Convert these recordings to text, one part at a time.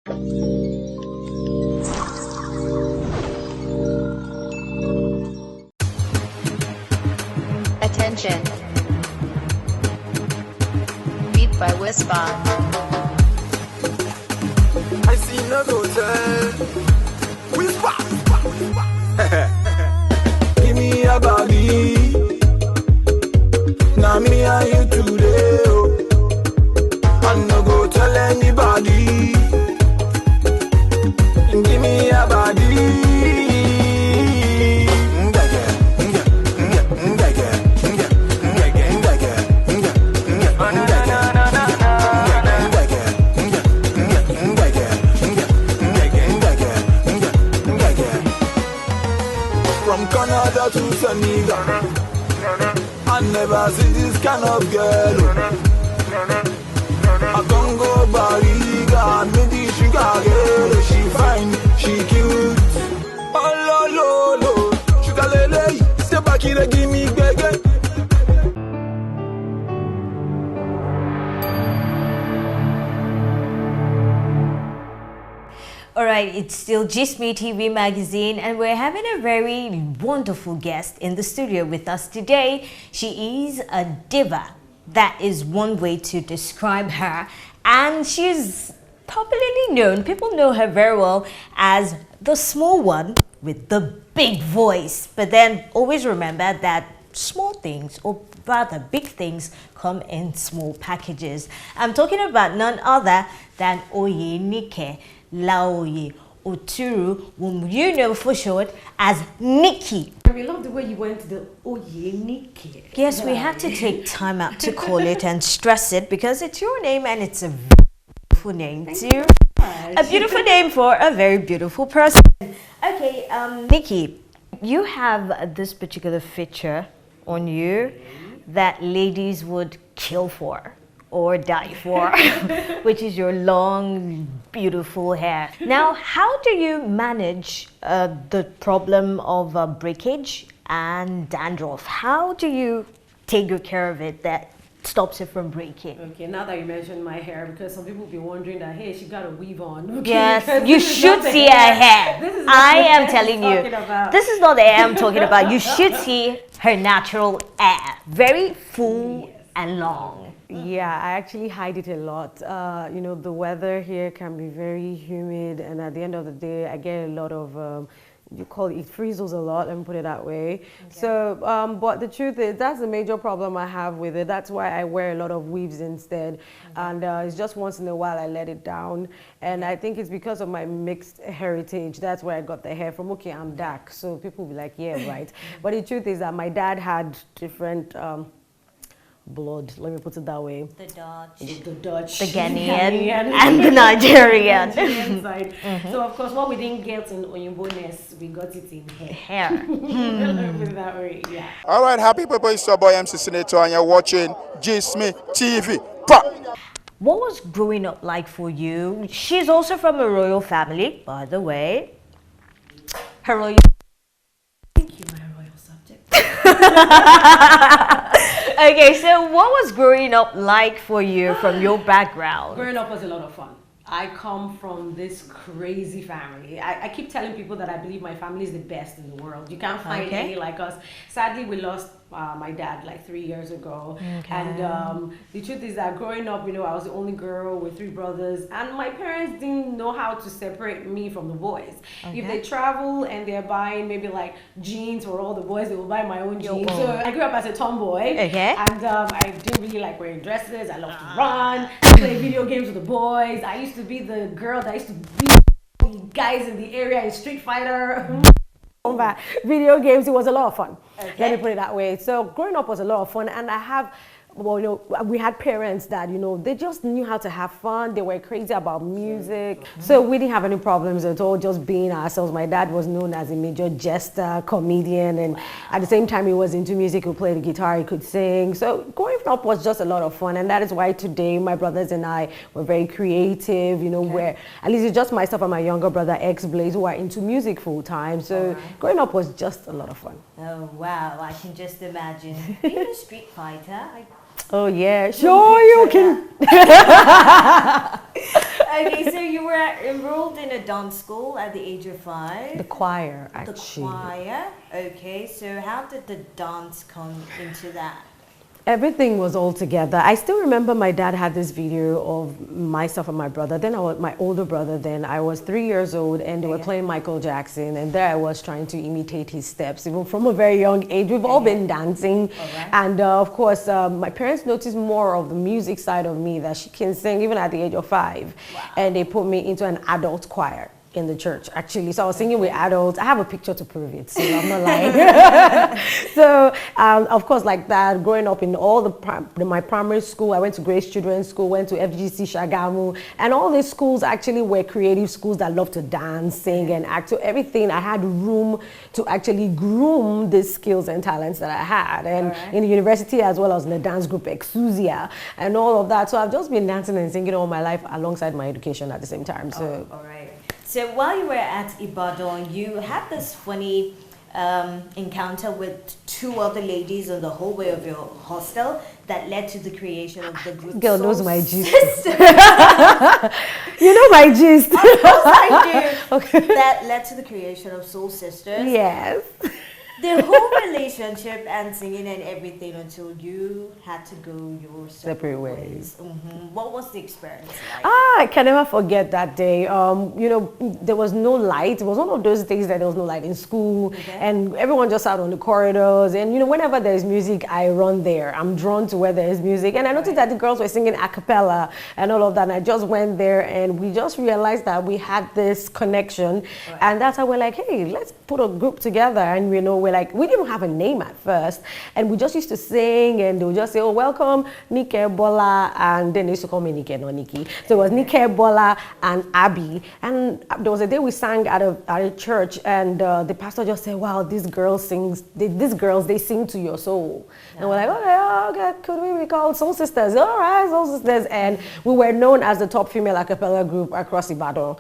Attention. Beat by Whisper. I see no go tell. Whisper. Give me a body. Now me and you today. Oh. I no go tell anybody. Give me a body. From Canada to Senegal, I never see this kind of girl. I can't go Bariga, maybe sugar girl. She fine, she cute. Oh lo lo lo, sugar lele, step back here, give me gege. Alright, it's still Gist Me TV magazine and we're having a very wonderful guest in the studio with us today. She is a diva. That is one way to describe her. And she's popularly known, people know her very well as the small one with the big voice. But then always remember that small things, or rather big things, come in small packages. I'm talking about none other than Nikki. Laoye Oturu, whom you know for short as Nikki. We love the way you went to the Nikki. Yes, we had to take time out to call it and stress it because it's your name and it's a beautiful name too. A beautiful name for a very beautiful person. Okay, Nikki, you have this particular feature on you that ladies would kill for or die for, which is your long, beautiful hair. Now, how do you manage the problem of breakage and dandruff? How do you take good care of it that stops it from breaking? Okay, now that you mentioned my hair, because some people will be wondering that, hey, she got a weave on. Okay, yes, you should see her hair. I am telling you, this is not the hair I'm talking about. You should see her natural hair. Very full and long. Yeah, I actually hide it a lot. You know, the weather here can be very humid, and at the end of the day, I get a lot of, you call it freezes a lot, let me put it that way. Okay. So, but the truth is, that's the major problem I have with it. That's why I wear a lot of weaves instead. And it's just once in a while I let it down. And I think it's because of my mixed heritage. That's where I got the hair from. Okay, I'm dark, so people will be like, yeah, right. But the truth is that my dad had different blood, let me put it that way. The Dutch, the Ghanaian, and the Nigerian. So of course, what we didn't get in Oyinbo-ness, we got it in hair. Hair. Let me put it that way, yeah. All right, happy people, it's your boy MC Senator, and you're watching Gist Me TV. Pop. What was growing up like for you? She's also from a royal family, by the way. Her royal. Thank you, my royal subject. Okay, so what was growing up like for you from your background? Growing up was a lot of fun. I come from this crazy family. I keep telling people that I believe my family is the best in the world. You can't find any like us. Sadly, we lost my dad like 3 years ago. Okay. And the truth is that growing up, you know, I was the only girl with 3 brothers, and my parents didn't know how to separate me from the boys. Okay. If they travel and they're buying maybe like jeans for all the boys, they will buy my own jeans. So I grew up as a tomboy. Okay. And I didn't really like wearing dresses. I loved to run, play video games with the boys. I used to be the girl that used to beat the guys in the area in Street Fighter. Video games, it was a lot of fun. Okay. Let me put it that way. So growing up was a lot of fun, and I have, well, you know, we had parents that, you know, they just knew how to have fun. They were crazy about music. So we didn't have any problems at all, just being ourselves. My dad was known as a major jester, comedian, and at the same time he was into music. He could play the guitar, he could sing. So growing up was just a lot of fun, and that is why today my brothers and I were very creative, you know, where at least it's just myself and my younger brother, X-Blaze, who are into music full time. So growing up was just a lot of fun. Oh, wow, I can just imagine. Being a Street Fighter, oh yeah, sure you can. Okay, so you were enrolled in a dance school at the age of 5. The choir, The actually. choir. Okay, so how did the dance come into that? Everything was all together. I still remember my dad had this video of myself and my brother. Then I was my older brother. Then I was 3 years old, and they were playing Michael Jackson, and there I was trying to imitate his steps. Even from a very young age, we've all been dancing, and of course, my parents noticed more of the music side of me, that she can sing even at the age of 5, and they put me into an adult choir in the church, actually. So I was singing with adults. I have a picture to prove it, so I'm not lying. So of course, like that, growing up in all my primary school, I went to Grace Children's School, went to FGC Shagamu, and all these schools actually were creative schools that love to dance, sing, and act. So everything, I had room to actually groom these skills and talents that I had. And in the university, as well as in the dance group Exusia and all of that. So I've just been dancing and singing all my life alongside my education at the same time. So all right. So while you were at Ibadan, you had this funny encounter with 2 other ladies in the hallway of your hostel that led to the creation of the group. Girl Soul knows my gist. Sisters. you know my gist. Of course I do. Okay. That led to the creation of Soul Sisters. Yes. The whole relationship and singing and everything until you had to go your separate ways. What was the experience like? I can never forget that day. You know, there was no light. It was one of those days that there was no light in school, and everyone just out on the corridors. And you know, whenever there's music, I run there. I'm drawn to where there is music, and I noticed that the girls were singing a cappella and all of that. And I just went there, and we just realized that we had this connection, and that's how we're like, hey, let's put a group together. And you know, we didn't even have a name at first, and we just used to sing, and they would just say, oh, welcome Nikki, Bola, and then they used to call me Nikki, not Nikki. So it was Nikki, Bola, and Abby. And there was a day we sang at a church, and the pastor just said, wow, these girls they sing to your soul. And we're like, okay, could we be called Soul Sisters? All right, Soul Sisters. And we were known as the top female a cappella group across Ibadan.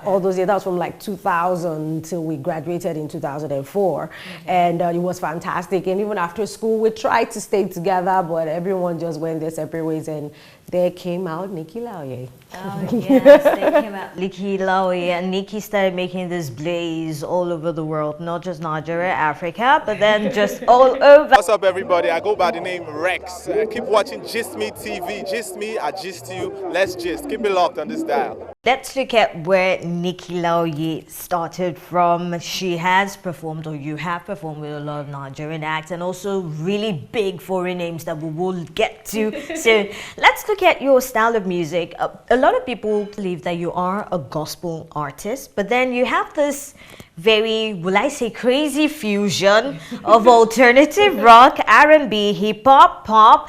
All those years, that was from like 2000 till we graduated in 2004. And it was fantastic. And even after school, we tried to stay together, but everyone just went their separate ways. And there came out Nikki Laoye. Oh yes, they came out Nikki Laoye, and Nikki started making this blaze all over the world, not just Nigeria, Africa, but then just all over. What's up, everybody? I go by the name Rex. Keep watching Gist Me TV. Gist Me, I gist you. Let's gist. Keep it locked on this dial. Let's look at where Nikki Laoye started from. She has performed, or you have performed, with a lot of Nigerian acts and also really big foreign names that we will get to soon. Let's look at your style of music. A lot of people believe that you are a gospel artist, but then you have this very, will I say, crazy fusion of alternative rock, R&B, hip-hop, pop,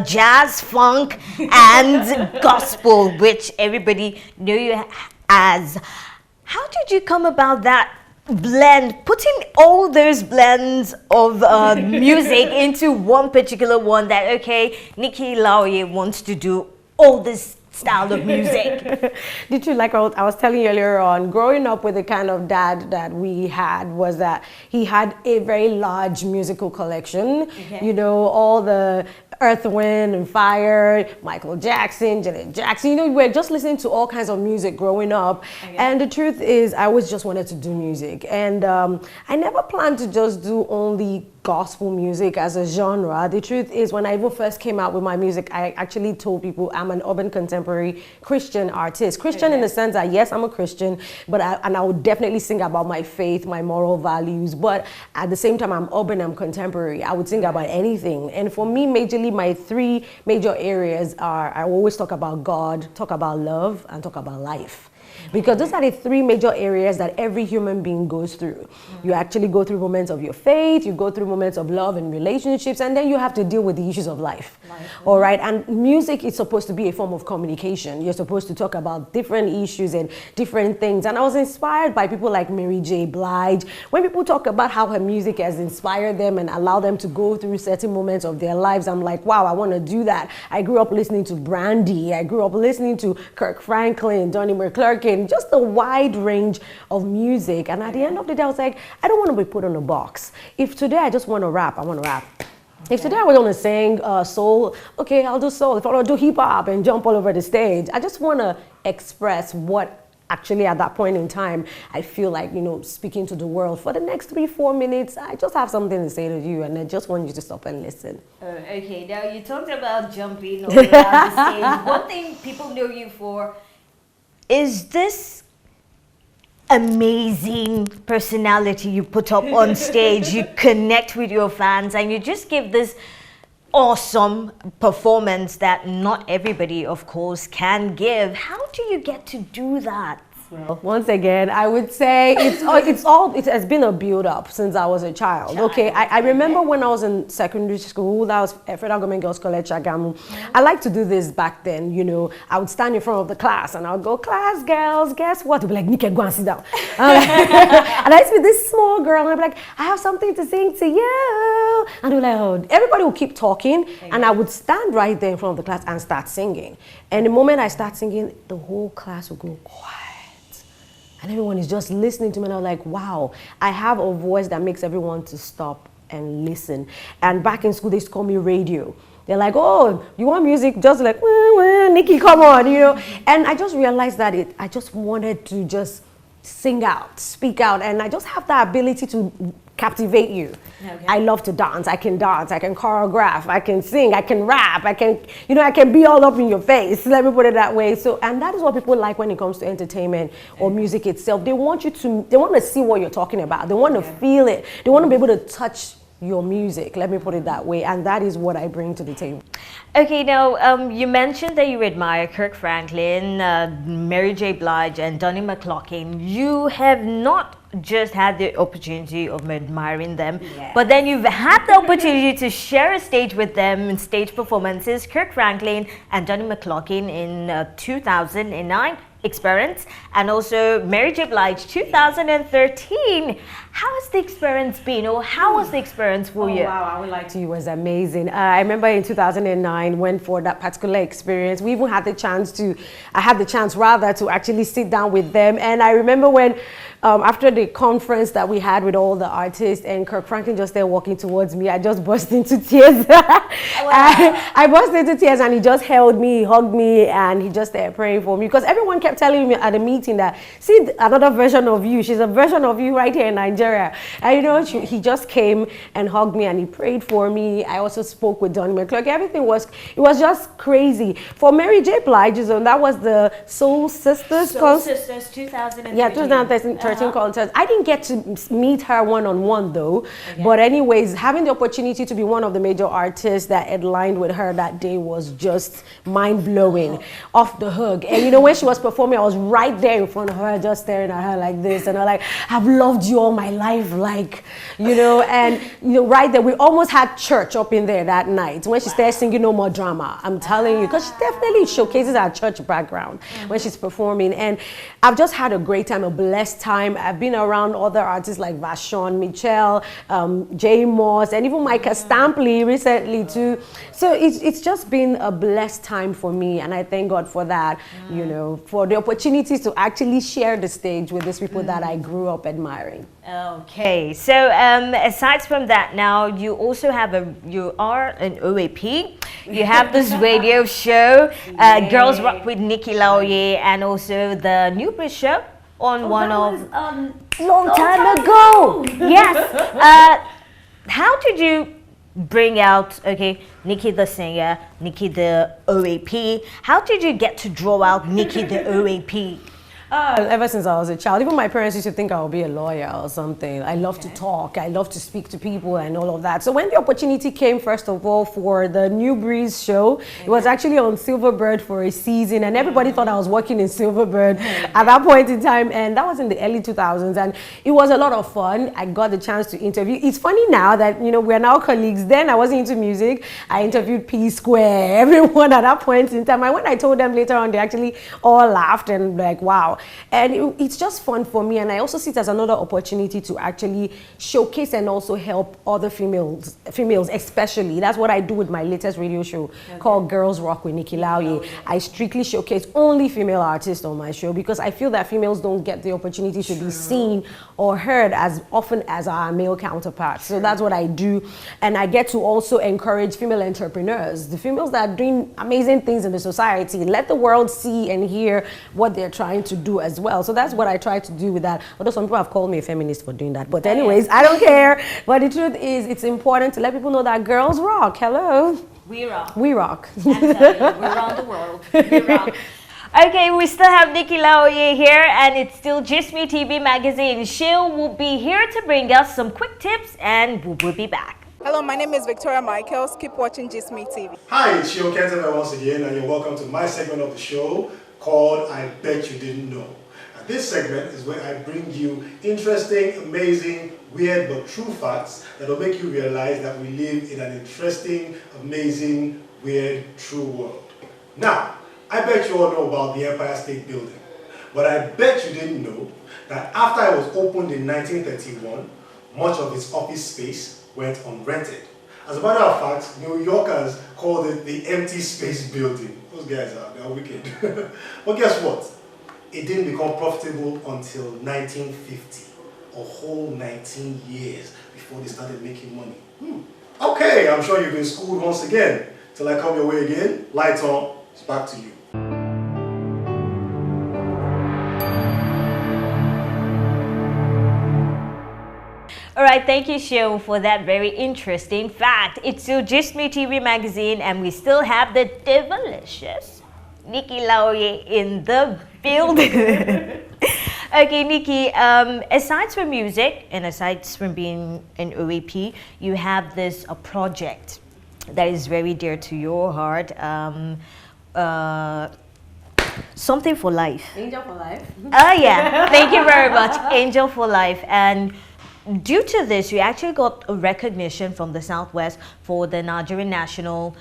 jazz, funk, and gospel, which everybody know you as. How did you come about that blend, putting all those blends of music into one particular one that, okay, Nikki Laoye wants to do all this style of music? Did you, like I was telling you earlier on, growing up with the kind of dad that we had was that he had a very large musical collection. You know, all the Earth, Wind and Fire, Michael Jackson, Janet Jackson. You know, we were just listening to all kinds of music growing up. And the truth is, I always just wanted to do music. And I never planned to just do only gospel music as a genre. The truth is, when I even first came out with my music, I actually told people I'm an urban contemporary Christian artist. Christian in the sense that, yes, I'm a Christian, but I would definitely sing about my faith, my moral values. But at the same time, I'm urban, I'm contemporary. I would sing about anything. And for me, majorly, my 3 major areas are, I always talk about God, talk about love, and talk about life. Because those are the 3 major areas that every human being goes through. You actually go through moments of your faith, you go through moments of love and relationships, and then you have to deal with the issues of life. All right, and music is supposed to be a form of communication. You're supposed to talk about different issues and different things. And I was inspired by people like Mary J. Blige. When people talk about how her music has inspired them and allowed them to go through certain moments of their lives, I'm like, wow, I want to do that. I grew up listening to Brandy. I grew up listening to Kirk Franklin, Donnie McClurkin, just a wide range of music. And at the end of the day, I was like, I don't want to be put in a box. If today I just want to rap, I want to rap. If today I was going to sing soul, okay, I'll do soul. If I want to do hip hop and jump all over the stage, I just want to express what actually at that point in time, I feel like, speaking to the world for the next 3-4 minutes, I just have something to say to you, and I just want you to stop and listen. Okay, now you talked about jumping all around the stage. One thing people know you for is this amazing personality you put up on stage. You connect with your fans and you just give this awesome performance that not everybody, of course, can give. How do you get to do that? Well, once again, I would say it has been a build-up since I was a child. Okay, I remember when I was in secondary school, that was Federal Government Girls College, Shagamu. I liked to do this back then, I would stand in front of the class and I would go, class girls, guess what? They'd be like, Nikki, go and sit down. And I used to be this small girl and I'd be like, I have something to sing to you. And they'd be like, oh, everybody would keep talking and I would stand right there in front of the class and start singing. And the moment I start singing, the whole class would go quiet. And everyone is just listening to me, and I'm like, wow, I have a voice that makes everyone to stop and listen. And back in school, they used to call me radio. They're like, oh, you want music? Just like, wah, wah, Nikki, come on, And I just realized that I just wanted to just sing out, speak out, and I just have that ability to captivate you. Okay. I love to dance, I can choreograph, I can sing, I can rap, I can be all up in your face, let me put it that way. So, and that is what people like when it comes to entertainment or music itself. They want to see what you're talking about. They want to feel it. They want to be able to touch your music, let me put it that way, and that is what I bring to the table. Okay, now you mentioned that you admire Kirk Franklin, Mary J. Blige, and Donnie McClurkin. You have not just had the opportunity of admiring them, but then you've had the opportunity to share a stage with them in stage performances. Kirk Franklin and Donnie McClurkin in 2009 experience, and also Mary J. Blige 2013. How has the experience been, or how was the experience for you? Wow, I would like to. It was amazing. I remember in 2009 when for that particular experience, we even had the chance to, I had the chance rather to actually sit down with them. And I remember when after the conference that we had with all the artists and Kirk Franklin just there walking towards me, I just burst into tears. I burst into tears and he just held me, he hugged me, and he just there praying for me, because everyone kept telling me at the meeting that, see another version of you, she's a version of you right here in Nigeria. And he just came and hugged me and he prayed for me. I also spoke with Donnie McClurkin. Everything was just crazy. For Mary J. Blige, that was the Soul Sisters. Soul Sisters 2013. Yeah, 2013 contest. I didn't get to meet her one-on-one though. But anyways, having the opportunity to be one of the major artists that headlined with her that day was just mind-blowing, off the hook. And when she was performing, I was right there in front of her, just staring at her like this. And I'm like, I've loved you all my life, right there. We almost had church up in there that night when she started singing No More Drama. I'm telling you, because she definitely showcases her church background when she's performing. And I've just had a great time, a blessed time. I've been around other artists like Vashon, Michelle, Jay Moss, and even Micah Stampley recently too. So it's just been a blessed time for me, and I thank God for that, for the opportunities to actually share the stage with these people that I grew up admiring. Okay, so aside from that, now you also have you are an OAP. You have this radio show, Girls Rock with Nikki Laoye, and also the New Bridge show on long time ago. Yes. How did you bring out, Nikki the singer, Nikki the OAP? How did you get to draw out Nikki the OAP? Ever since I was a child, even my parents used to think I would be a lawyer or something. I love to talk, I love to speak to people and all of that. So when the opportunity came, first of all, for the New Breeze show, it was actually on Silverbird for a season, and everybody thought I was working in Silverbird at that point in time, and that was in the early 2000s, and it was a lot of fun. I got the chance to interview. It's funny now that, we're now colleagues. Then I wasn't into music. I interviewed P Square, everyone at that point in time. And when I told them later on, they actually all laughed and like, wow. And it's just fun for me, and I also see it as another opportunity to actually showcase and also help other females especially. That's what I do with my latest radio show called Girls Rock with Nikki Laoye. I strictly showcase only female artists on my show because I feel that females don't get the opportunity to be seen or heard as often as our male counterparts. So that's what I do, and I get to also encourage female entrepreneurs, the females that are doing amazing things in the society. Let the world see and hear what they're trying to do as well. So that's what I try to do with that. Although some people have called me a feminist for doing that. But anyways, I don't care. But the truth is, it's important to let people know that girls rock. Hello. We rock. We rock. I'm telling you, we're around the world. We rock. Okay, we still have Nikki Laoye here, and it's still Just Me TV magazine. She will be here to bring us some quick tips, and we'll be back. Hello, my name is Victoria Michaels. Keep watching Just Me TV. Hi, it's Shio Kentema once again, and you're welcome to my segment of the show called I Bet You Didn't Know. And this segment is where I bring you interesting, amazing, weird but true facts that will make you realize that we live in an interesting, amazing, weird, true world. Now, I bet you all know about the Empire State Building, but I bet you didn't know that after it was opened in 1931, much of its office space went unrented. As a matter of fact, New Yorkers called it the Empty Space Building. Those guys they're wicked. But guess what? It didn't become profitable until 1950, a whole 19 years before they started making money. Okay, I'm sure you've been schooled once again. Till I come your way again, lights on, it's back to you. All right, thank you, Shio, for that very interesting fact. It's still Just Me TV magazine, and we still have the delicious Nikki Laoye in the building. Okay, Nikki, aside from music and aside from being an OAP, you have this project that is very dear to your heart. Something for Life. Angel for Life. Oh, yeah. Thank you very much. Angel for Life. And due to this, you actually got a recognition from the Southwest for the Nigerian National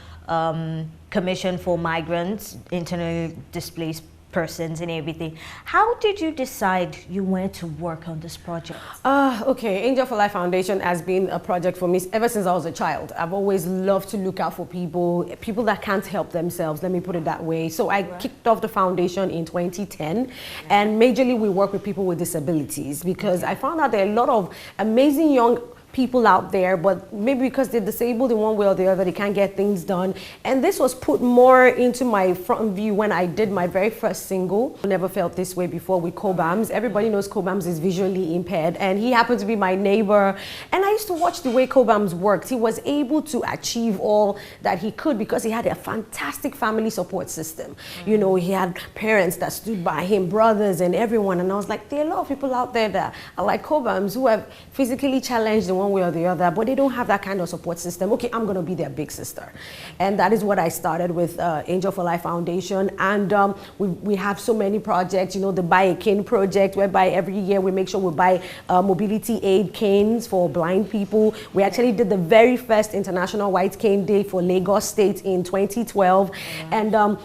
Commission for Migrants, Internally Displaced Persons and everything. How did you decide you wanted to work on this project? Okay, Angel for Life Foundation has been a project for me ever since I was a child. I've always loved to look out for people that can't help themselves, let me put it that way. So I kicked off the foundation in 2010, and majorly we work with people with disabilities because I found out there are a lot of amazing young people out there, but maybe because they're disabled in one way or the other, they can't get things done. And this was put more into my front view when I did my very first single. I never felt this way before with Kobams. Everybody knows Kobams is visually impaired, and he happened to be my neighbor. And I used to watch the way Kobams worked. He was able to achieve all that he could because he had a fantastic family support system. You know, he had parents that stood by him, brothers and everyone. And I was like, there are a lot of people out there that are like Kobams who have physically challenged in one way or the other, but they don't have that kind of support system. Okay, I'm going to be their big sister. And that is what I started with Angel for Life Foundation. And we have so many projects, you know, the Buy a Cane project, whereby every year we make sure we buy mobility aid canes for blind people. We actually did the very first International White Cane Day for Lagos State in 2012. And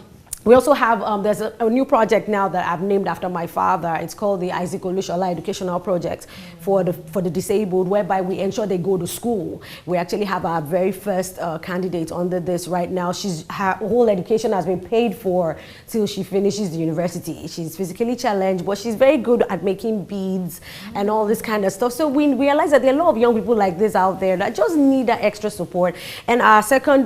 we also have, there's a new project now that I've named after my father. It's called the Isaac Olushola Educational Project for the disabled, whereby we ensure they go to school. We actually have our very first candidate under this right now. Her whole education has been paid for till she finishes the university. She's physically challenged, but she's very good at making beads and all this kind of stuff. So we realize that there are a lot of young people like this out there that just need that extra support. And our second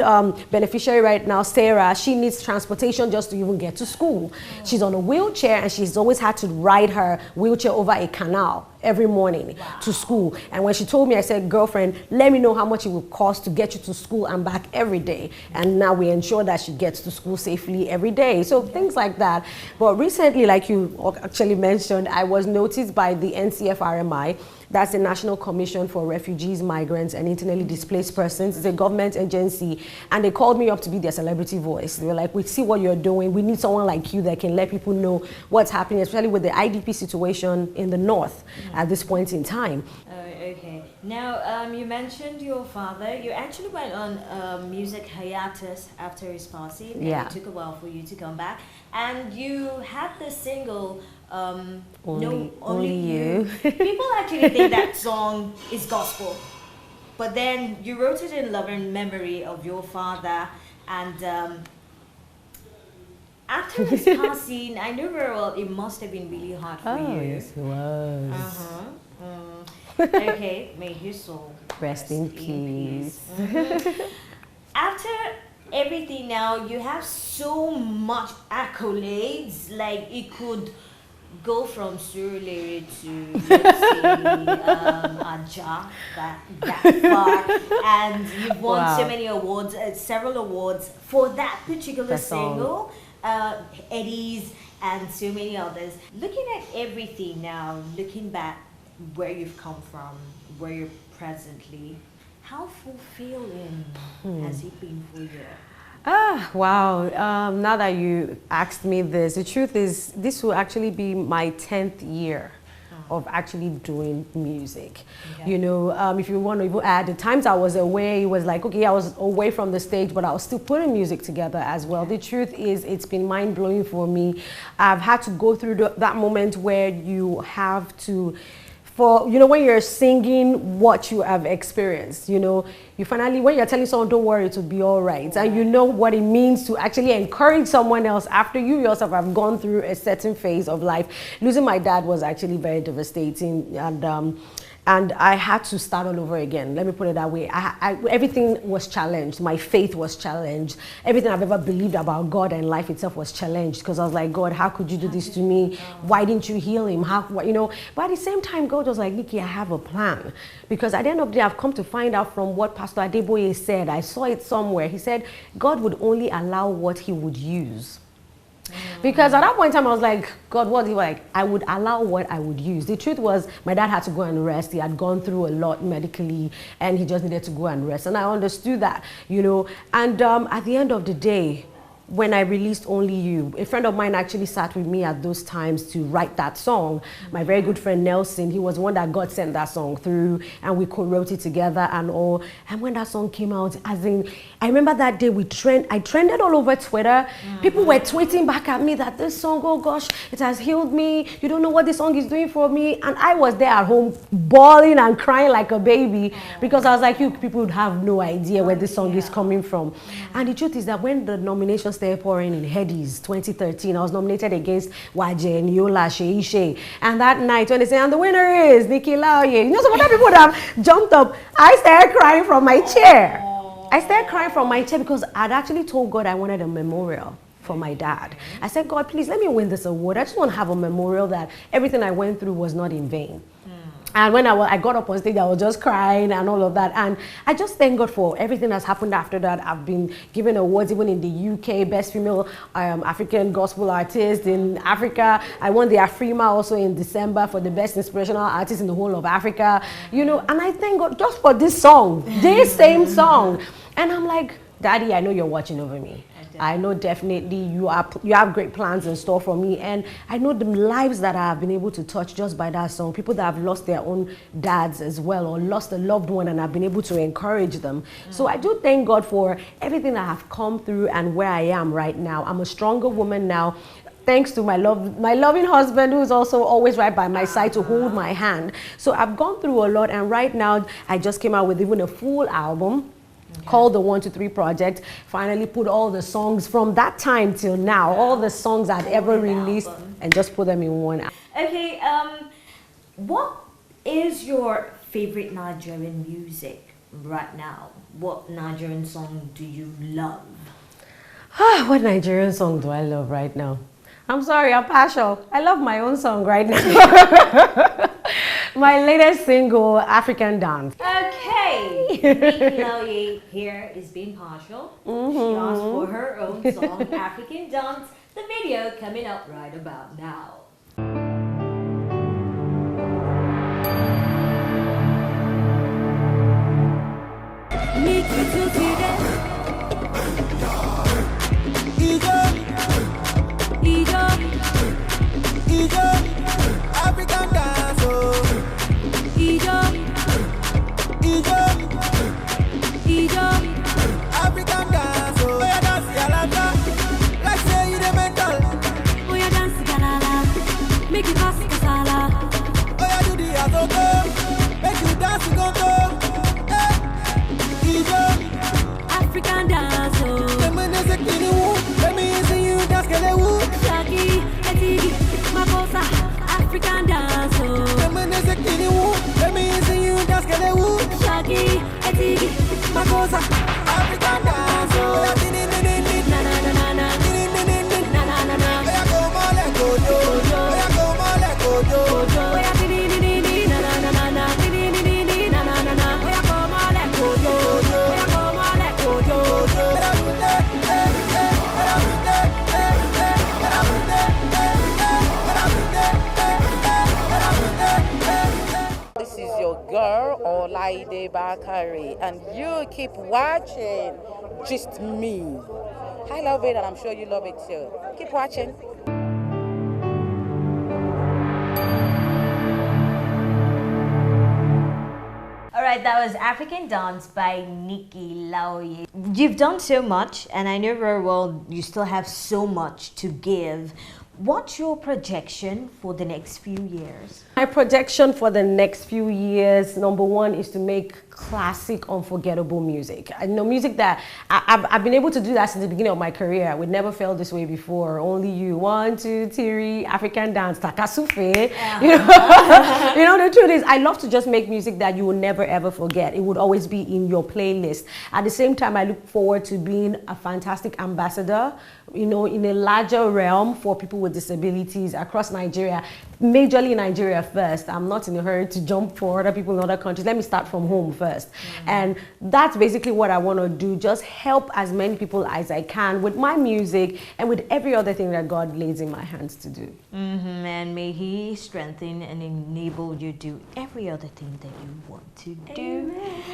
beneficiary right now, Sarah, she needs transportation just to even get to school. She's on a wheelchair, and she's always had to ride her wheelchair over a canal every morning to school. And when she told me, I said, girlfriend, let me know how much it will cost to get you to school and back every day. And now we ensure that she gets to school safely every day. So things like that. But recently, like you actually mentioned, I was noticed by the NCFRMI. That's the National Commission for Refugees, Migrants, and Internally Displaced Persons. It's a government agency, and they called me up to be their celebrity voice. They were like, we see what you're doing. We need someone like you that can let people know what's happening, especially with the IDP situation in the north at this point in time. Okay. Now, you mentioned your father. You actually went on music hiatus after his passing. And it took a while for you to come back. And you had the single, Only You. People actually think that song is gospel. But then you wrote it in love and memory of your father. And after his passing, I know very well it must have been really hard for you. Oh, yes, it was. Okay, may his soul Rest in peace. After everything now, you have so much accolades, like it could go from Surulere to, let's say, Aja, that far, and you've won so many awards, several awards for that particular single, Eddie's, and so many others. Looking at everything now, looking back where you've come from, where you're presently, how fulfilling has it been for you? Wow. Now that you asked me this, the truth is this will actually be my 10th year of actually doing music. Okay. You know, if you want to even add the times I was away, it was like, okay, I was away from the stage, but I was still putting music together as well. The truth is, it's been mind-blowing for me. I've had to go through that moment where you have to, you know, when you're singing what you have experienced, you know, you finally, when you're telling someone, don't worry, it will be all right. And you know what it means to actually encourage someone else after you yourself have gone through a certain phase of life. Losing my dad was actually very devastating, and I had to start all over again. Let me put it that way. Everything was challenged. My faith was challenged. Everything I've ever believed about God and life itself was challenged, because I was like, God, how could you do this to me? Why didn't you heal him? You know? But at the same time, God was like, Nikki, I have a plan. Because at the end of the day, I've come to find out from what Pastor Adeboye said. I saw it somewhere. He said, God would only allow what he would use. Because at that point in time, I was like, God, what? He was like, I would allow what I would use. The truth was, my dad had to go and rest. He had gone through a lot medically, and he just needed to go and rest. And I understood that, you know. And at the end of the day, when I released Only You, a friend of mine actually sat with me at those times to write that song. My very good friend Nelson, he was one that God sent that song through, and we co-wrote it together and all. And when that song came out, as in, I remember that day I trended all over Twitter. People were tweeting back at me that this song, oh gosh, it has healed me. You don't know what this song is doing for me. And I was there at home bawling and crying like a baby, because I was like, you people would have no idea where this song is coming from. And the truth is that when the nominations started pouring in Headies 2013, I was nominated against Waje, Niola, Sheishe. And that night when they say, and the winner is Nikki Laoye, you know, some other people would have jumped up. I started crying from my chair. I started crying from my chair because I'd actually told God I wanted a memorial for my dad. I said, God, please let me win this award. I just want to have a memorial that everything I went through was not in vain. And when I got up on stage, I was just crying and all of that. And I just thank God for everything that's happened after that. I've been given awards even in the UK, Best Female African Gospel Artist in Africa. I won the Afrima also in December for the Best Inspirational Artist in the whole of Africa. You know, and I thank God just for this song, this same song. And I'm like, Daddy, I know you're watching over me. I know definitely you have great plans in store for me, and I know the lives that I have been able to touch just by that song, people that have lost their own dads as well, or lost a loved one, and I've been able to encourage them. So I do thank God for everything that I have come through and where I am right now. I'm a stronger woman now, thanks to my loving husband, who's also always right by my side to hold my hand. So I've gone through a lot, and right now I just came out with even a full album. Called the 123 Project. Finally put all the songs from that time till now, all the songs I'd ever released, and just put them in one album. Okay, what is your favorite Nigerian music right now? What Nigerian song do you love? What Nigerian song do I love right now? I'm sorry, I'm partial. I love my own song right now. My latest single, African Dance. Okay, Nikki Laoye here is being partial. She asked for her own song, African Dance. The video coming up right about now. African dance, African dance, oh yeah, dance galala. Like say you the mental. Oh yeah, dance galala. Laoye Bakari, and you keep watching Just Me. I love it, and I'm sure you love it too. Keep watching. All right, that was African Dance by Nikki Laoye. You've done so much, and I know very well you still have so much to give. What's your projection for the next few years? My projection for the next few years, number one, is to make classic, unforgettable music. I know music that I've been able to do that since the beginning of my career. We never felt this way before. Only You, 1, 2, 3, African Dance, Takasufe. You know, you know, the truth is, I love to just make music that you will never ever forget. It would always be in your playlist. At the same time, I look forward to being a fantastic ambassador, you know, in a larger realm for people with disabilities across Nigeria, majorly Nigeria first. I'm not in a hurry to jump for other people in other countries. Let me start from home first. And that's basically what I want to do, just help as many people as I can with my music and with every other thing that God lays in my hands to do. And may He strengthen and enable you to do every other thing that you want to do.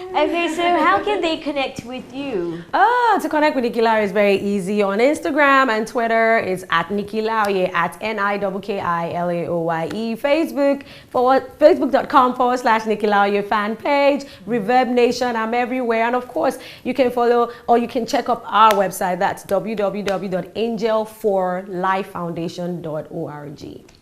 Okay, so how can they connect with you? To connect with Nikki Laoye is very easy. On Instagram and Twitter, it's at Nikki Laoye, at NIKKILAOYE. Facebook, facebook.com/Nikki Laoye fan page. Reverb Nation, I'm everywhere. And of course, you can follow or you can check up our website. That's www.angel4lifefoundation.org.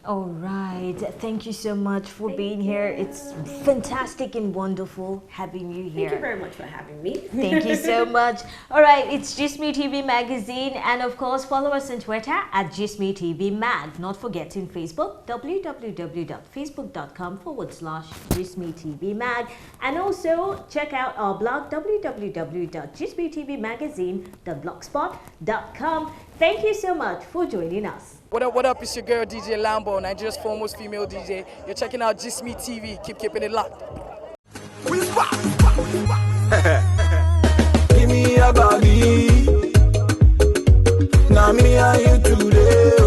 All right. Thank you so much for being here. It's fantastic and wonderful having you here. Thank you very much for having me. Thank you so much. All right. It's Just Me TV Magazine. And of course, follow us on Twitter at Just Me TV Mag. Not forgetting Facebook, www.facebook.com/Just Me TV Mag. And also check out our blog, www.justmetvmagazine.blogspot.com. Thank you so much for joining us. What up, it's your girl DJ Lambo, Nigeria's foremost female DJ. You're checking out Just Me TV. Keep keeping it locked. Give me a body. Now me and you today.